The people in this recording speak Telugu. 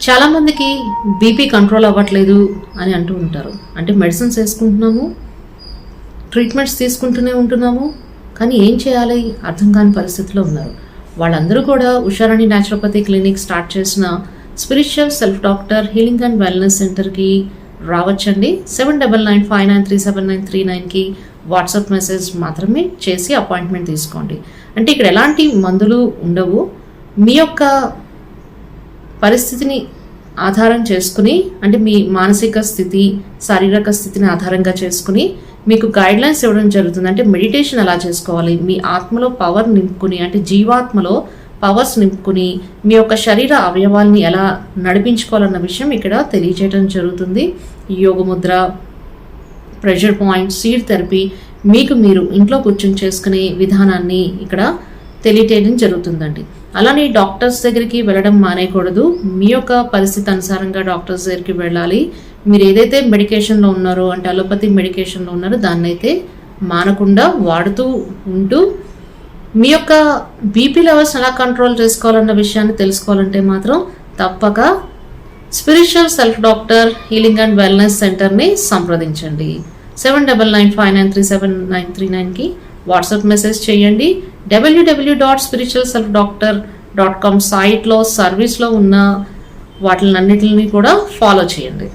చాలామందికి బీపీ కంట్రోల్ అవ్వట్లేదు అని అంటూ ఉంటారు. అంటే మెడిసిన్స్ వేసుకుంటున్నాము, ట్రీట్మెంట్స్ తీసుకుంటూనే ఉంటున్నాము, కానీ ఏం చేయాలి అర్థం కాని పరిస్థితిలో ఉన్నారు. వాళ్ళందరూ కూడా ఉషారాణి న్యాచురోపతి క్లినిక్ స్టార్ట్ చేసిన spiritual self doctor healing and wellness సెంటర్కి రావచ్చండి. 7995937939కి వాట్సాప్ మెసేజ్ మాత్రమే చేసి అపాయింట్మెంట్ తీసుకోండి. అంటే ఇక్కడ ఎలాంటి మందులు ఉండవు. మీ యొక్క పరిస్థితిని ఆధారం చేసుకుని, అంటే మీ మానసిక స్థితి, శారీరక స్థితిని ఆధారంగా చేసుకుని మీకు గైడ్లైన్స్ ఇవ్వడం జరుగుతుంది. అంటే మెడిటేషన్ ఎలా చేసుకోవాలి, మీ ఆత్మలో పవర్ నింపుకుని, అంటే జీవాత్మలో పవర్స్ నింపుకుని మీ యొక్క శరీర అవయవాల్ని ఎలా నడిపించుకోవాలన్న విషయం ఇక్కడ తెలియజేయడం జరుగుతుంది. యోగముద్ర, ప్రెషర్ పాయింట్, సీడ్ థెరపీ మీకు మీరు ఇంట్లో కూర్చొని చేసుకునే విధానాన్ని ఇక్కడ తెలియటేయడం జరుగుతుందండి. అలానే డాక్టర్స్ దగ్గరికి వెళ్ళడం మానేయకూడదు. మీ యొక్క పరిస్థితి అనుసారంగా డాక్టర్స్ దగ్గరికి వెళ్ళాలి. మీరు ఏదైతే మెడికేషన్లో ఉన్నారో, అంటే అలోపతి మెడికేషన్లో ఉన్నారో దాన్ని అయితే మానకుండా వాడుతూ ఉంటూ మీ యొక్క బీపీ లెవెల్స్ ఎలా కంట్రోల్ చేసుకోవాలన్న విషయాన్ని తెలుసుకోవాలంటే మాత్రం తప్పక spiritual self doctor healing and wellness సెంటర్ని సంప్రదించండి. 7995937939కి వాట్సాప్ మెసేజ్ చేయండి. www.spiritualselfdoctor.com సైట్లో సర్వీస్లో ఉన్న వాటిలన్నిటిని కూడా ఫాలో చేయండి.